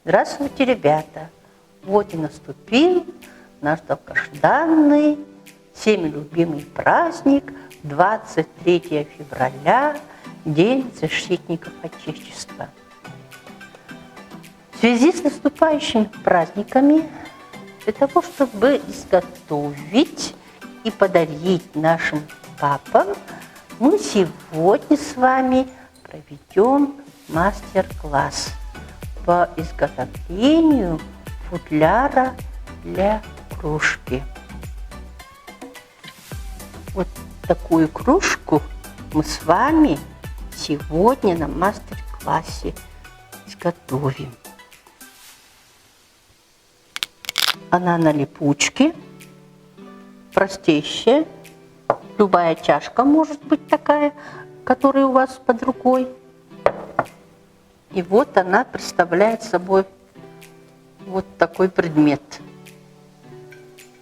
Здравствуйте, ребята! Вот и наступил наш долгожданный, всеми любимый праздник, 23 февраля, День защитников Отечества. В связи с наступающими праздниками, для того, чтобы изготовить и подарить нашим папам, мы сегодня с вами проведем мастер-класс по изготовлению футляра для кружки. Вот такую кружку мы с вами сегодня на мастер-классе изготовим. Она на липучке, простейшая. Любая чашка может быть такая, которая у вас под рукой. И вот она представляет собой вот такой предмет.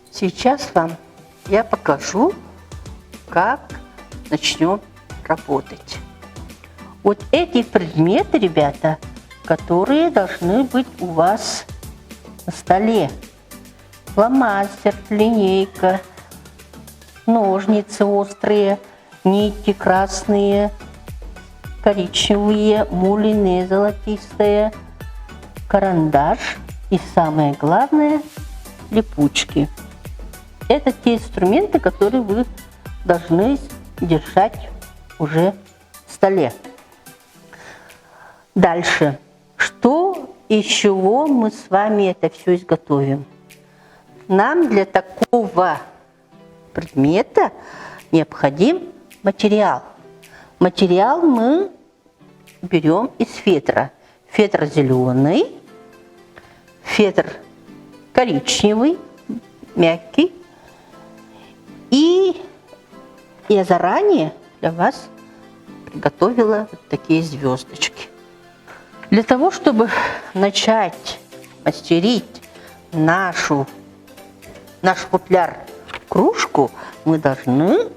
Сейчас вам я покажу, как начнем работать. Вот эти предметы, ребята, которые должны быть у вас на столе. Фломастер, линейка, ножницы острые, нити красные, коричневые, мулиные, золотистые, карандаш и, самое главное, липучки. Это те инструменты, которые вы должны держать уже в столе. Дальше. Что и из чего мы с вами это все изготовим? Нам для такого предмета необходим материал. Материал мы берем из фетра. Фетр зеленый, фетр коричневый, мягкий. И я заранее для вас приготовила вот такие звездочки. Для того, чтобы начать мастерить наш футляр-кружку, мы должны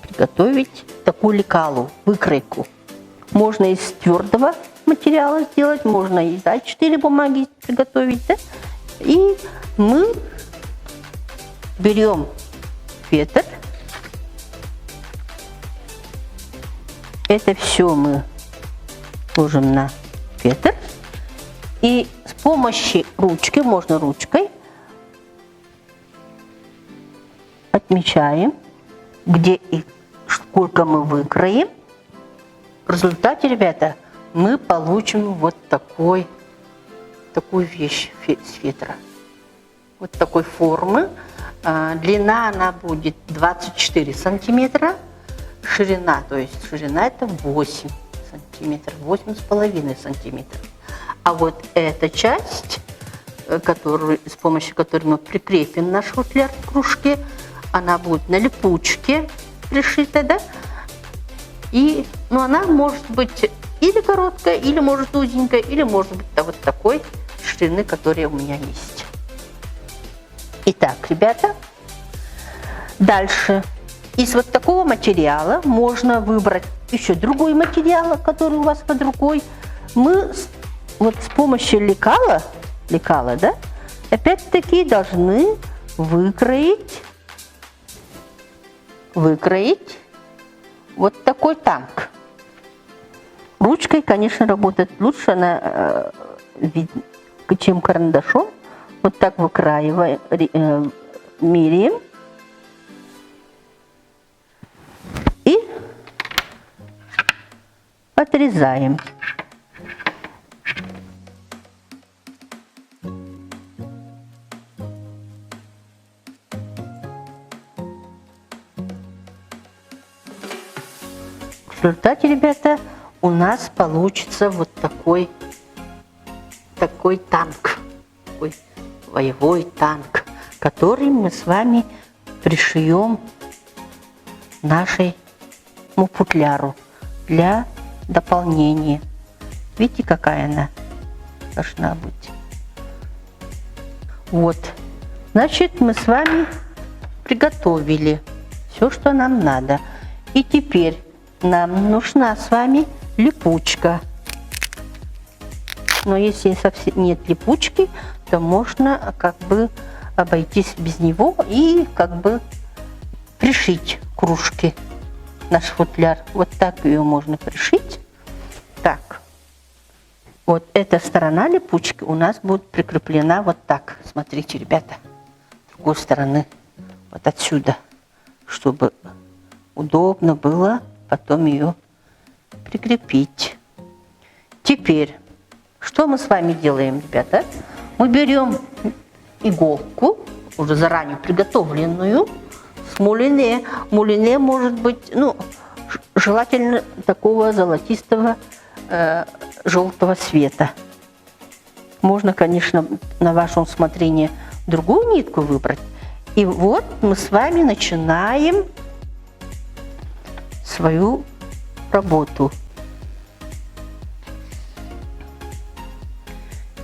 приготовить такую лекалу, выкройку. Можно из твердого материала сделать, можно из А4 бумаги приготовить. Да? И мы берем фетр. Это все мы ложим на фетр. И с помощью ручки, можно ручкой, отмечаем, где и сколько мы выкроим. В результате, ребята, мы получим вот такую вещь с фетра. Вот такой формы. Длина она будет 24 сантиметра. Ширина, то есть ширина это 8 сантиметров, 8,5 сантиметров. А вот эта часть, с помощью которой мы прикрепим наш футляр к кружке, она будет на липучке пришита, да? И, она может быть или короткая, или может узенькая, или может быть вот такой ширины, которая у меня есть. Итак, ребята, дальше. Из вот такого материала можно выбрать еще другой материал, который у вас под рукой. Мы вот с помощью лекала, да, опять-таки должны выкроить вот такой танк. Ручкой, конечно, работает лучше, она чем карандашом. Вот так выкраиваем, меряем. И отрезаем. В результате, ребята, у нас получится вот такой танк, такой боевой танк, который мы с вами пришьем нашему футляру для дополнения. Видите, какая она должна быть? Вот. Значит, мы с вами приготовили все, что нам надо. И теперь нам нужна с вами липучка. Но если совсем нет липучки, то можно как бы обойтись без него и как бы пришить кружки. Наш футляр. Вот так ее можно пришить. Так. Вот эта сторона липучки у нас будет прикреплена вот так. Смотрите, ребята. С другой стороны. Вот отсюда. Чтобы удобно было потом ее прикрепить. Теперь, что мы с вами делаем, ребята? Мы берем иголку, уже заранее приготовленную, с мулине. Мулине может быть, ну, желательно такого золотистого, желтого цвета. Можно, конечно, на ваше усмотрение другую нитку выбрать. И вот мы с вами начинаем свою работу.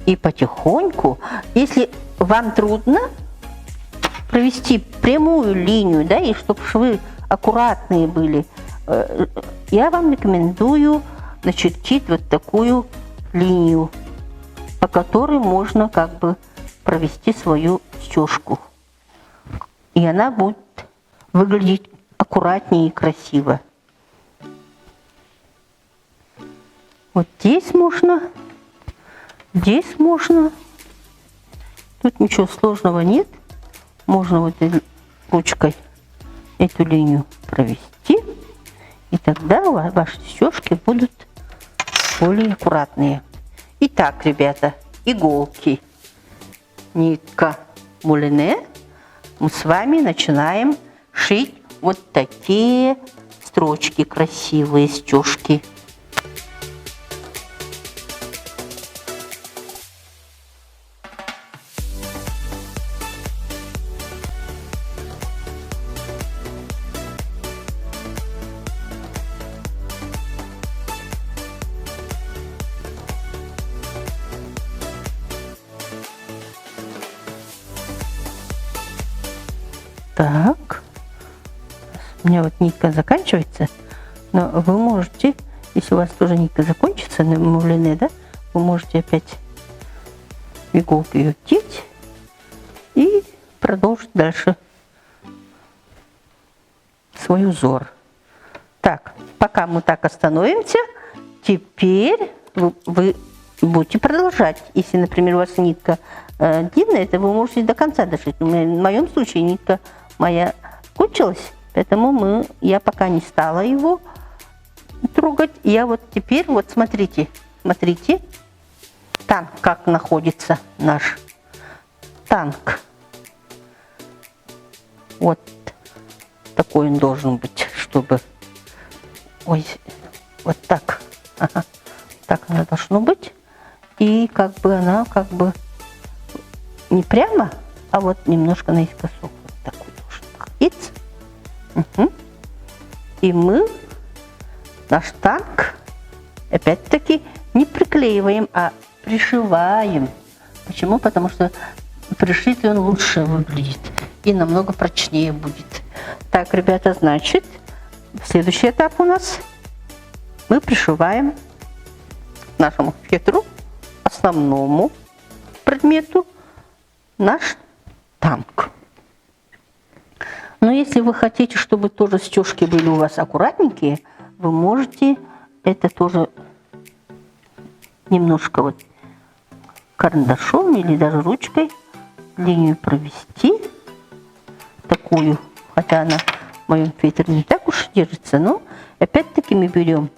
И потихоньку, если вам трудно провести прямую линию, да, и чтобы швы аккуратные были, я вам рекомендую начертить вот такую линию, по которой можно как бы провести свою стежку. И она будет выглядеть аккуратнее и красиво. Вот здесь можно, тут ничего сложного нет. Можно вот этой ручкой эту линию провести, и тогда ваши стежки будут более аккуратные. Итак, ребята, иголки, нитка мулине. Мы с вами начинаем шить вот такие строчки, красивые стежки. Так, у меня вот нитка заканчивается, но вы можете, если у вас тоже нитка закончится, на мулине, да, вы можете опять иголкой ее деть и продолжить дальше свой узор. Так, пока мы так остановимся, теперь вы будете продолжать. Если, например, у вас нитка длинная, то вы можете до конца дошить. В моем случае нитка моя кончилась, поэтому я пока не стала его трогать. Я вот теперь, вот смотрите, танк, как находится наш танк. Вот такой он должен быть, чтобы, ой, вот так, ага, так она должно быть. И как бы она как бы не прямо, а вот немножко наискосок. Вот такой должен находиться. Угу. И мы наш танк опять-таки не приклеиваем, а пришиваем. Почему? Потому что пришитый он лучше выглядит и намного прочнее будет. Так, ребята, значит, следующий этап у нас. Мы пришиваем к нашему фетру, основному предмету, наш танк. Но если вы хотите, чтобы тоже стежки были у вас аккуратненькие, вы можете это тоже немножко вот карандашом или даже ручкой линию провести такую, хотя она в моем фетре не так уж держится, но опять-таки мы берем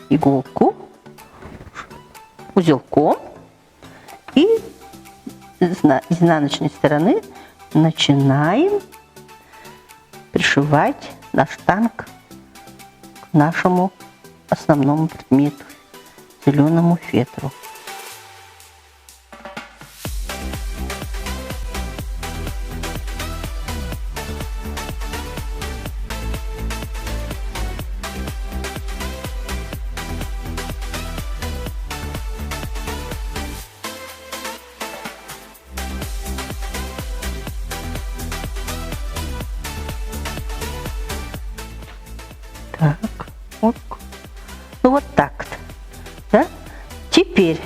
иголку узелком и с изнаночной стороны начинаем пришивать наш танк к нашему основному предмету, зеленому фетру. Так, вот. Ну вот так-то, да? Теперь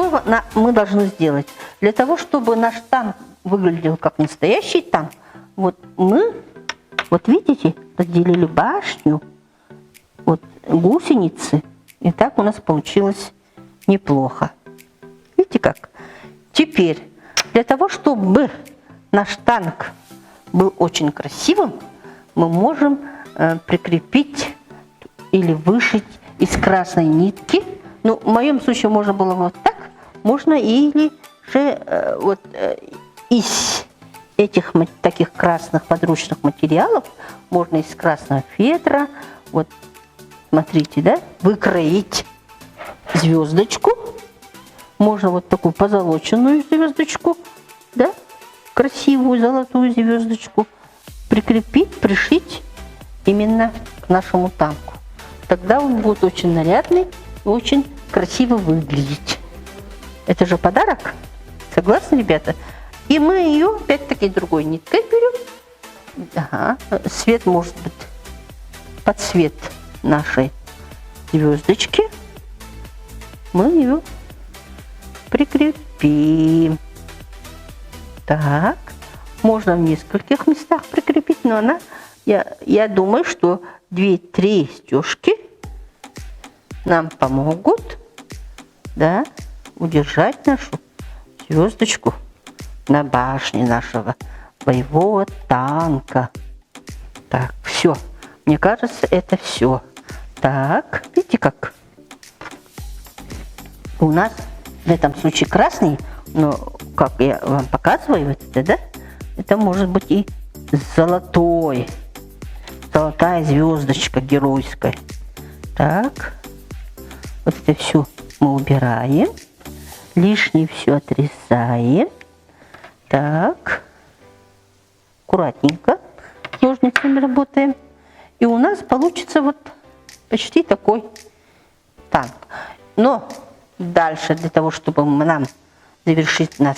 что мы должны сделать? Для того, чтобы наш танк выглядел как настоящий танк, вот мы, вот видите, разделили башню, вот гусеницы, и так у нас получилось неплохо. Видите как? Теперь, для того, чтобы наш танк был очень красивым, мы можем прикрепить или вышить из красной нитки. Ну, в моем случае можно было вот так, можно или же вот из этих таких красных подручных материалов, можно из красного фетра, вот смотрите, да, выкроить звездочку. Можно вот такую позолоченную звездочку, да, красивую золотую звездочку прикрепить, пришить именно к нашему танку. Тогда он будет очень нарядный и очень красиво выглядеть. Это же подарок, согласны, ребята? И мы ее опять-таки другой ниткой берем. Ага. Цвет может быть под цвет нашей звездочки. Мы ее прикрепим. Так, можно в нескольких местах прикрепить, но она, я думаю, что 2-3 стежки нам помогут, да, удержать нашу звездочку на башне нашего боевого танка. Так, все. Мне кажется, это все. Так, видите как? У нас в этом случае красный, но как я вам показываю, вот это, да, это может быть и золотой. Золотая звездочка геройская. Так, вот это все мы убираем. Лишнее все отрезаем. Так, аккуратненько ножницами работаем. И у нас получится вот почти такой танк. Но дальше, для того, чтобы нам завершить наш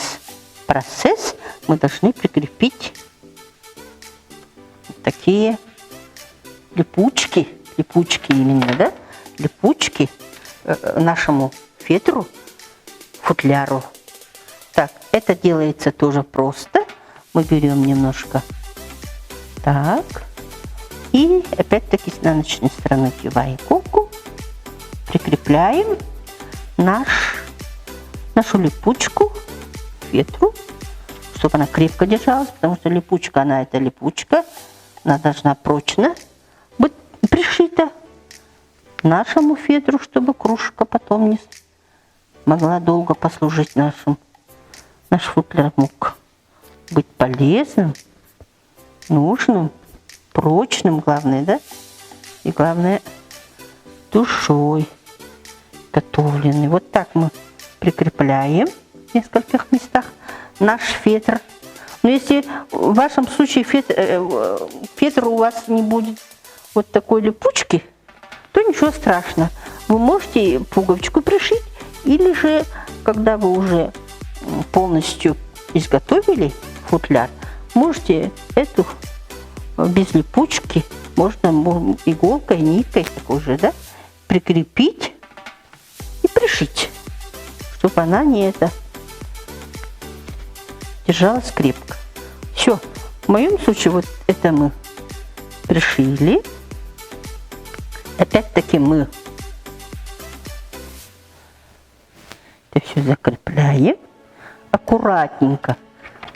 процесс, мы должны прикрепить такие липучки именно, да, липучки нашему фетру, футляру. Так, это делается тоже просто. Мы берем немножко так, и опять-таки с изнаночной стороны кивая иголку, прикрепляем нашу липучку к фетру, чтобы она крепко держалась, потому что липучка, это липучка, она должна прочно быть пришита к нашему фетру, чтобы кружка потом не могла долго послужить нашим. Наш футляр мог быть полезным, нужным, прочным, главное, да? И главное, душой готовленный. Вот так мы прикрепляем в нескольких местах наш фетр. Но если в вашем случае фетр у вас не будет вот такой липучки, то ничего страшного. Вы можете пуговичку пришить, или же, когда вы уже полностью изготовили футляр, можете эту без липучки, можно иголкой, ниткой такой же, да, прикрепить и пришить, чтобы она не держалась крепко. Все. В моем случае вот это мы пришили. Опять-таки мы это все закрепляем. Аккуратненько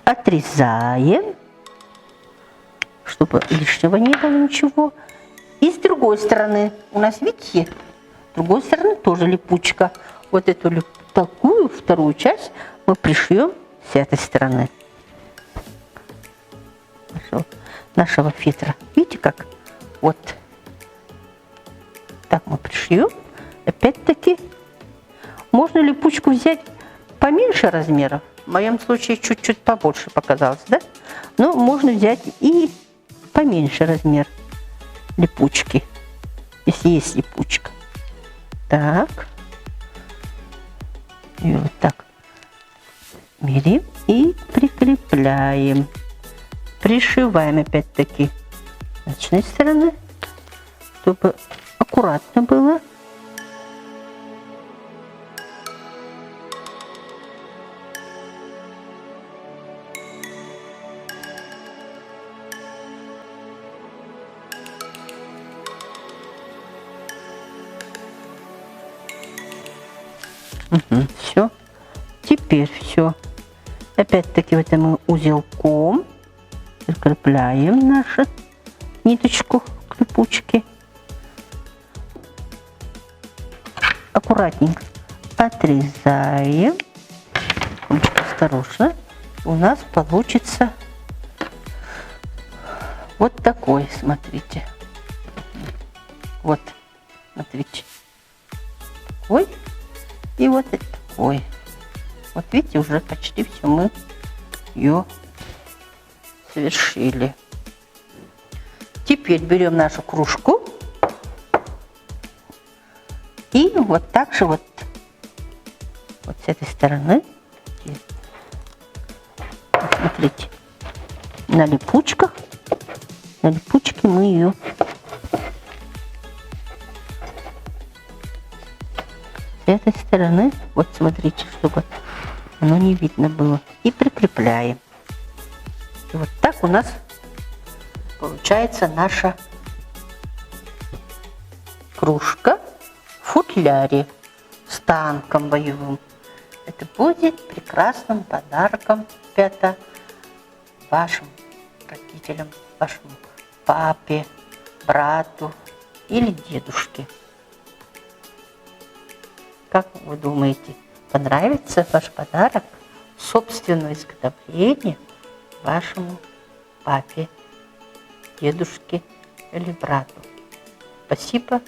отрезаем, чтобы лишнего не было ничего. И с другой стороны, у нас, видите, с другой стороны тоже липучка. Вот эту такую вторую часть мы пришьем с этой стороны нашего фетра. Видите как? Вот так мы пришьем. Опять-таки, можно липучку взять поменьше размеров. В моем случае чуть-чуть побольше показалось, да? Но можно взять и поменьше размер липучки, если есть липучка. Так. И вот так меряем и прикрепляем. Пришиваем опять-таки с начальной стороны, чтобы аккуратно было. Все. Теперь все. Опять-таки вот мы узелком прикрепляем нашу ниточку к липучке. Аккуратненько отрезаем. Осторожно. У нас получится вот такой, смотрите. Вот, смотрите. Такой и вот такой. Вот видите, уже почти все мы ее совершили. Теперь берем нашу кружку и вот так же вот с этой стороны, вот смотрите, на липучке мы ее с этой стороны, вот смотрите, чтобы оно не видно было, и прикрепляем. И вот так у нас получается наша кружка в футляре с танком боевым. Это будет прекрасным подарком, ребята, вашим родителям, вашему папе, брату или дедушке. Как вы думаете, понравится ваш подарок собственного изготовления вашему папе, дедушке или брату? Спасибо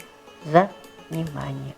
за внимание.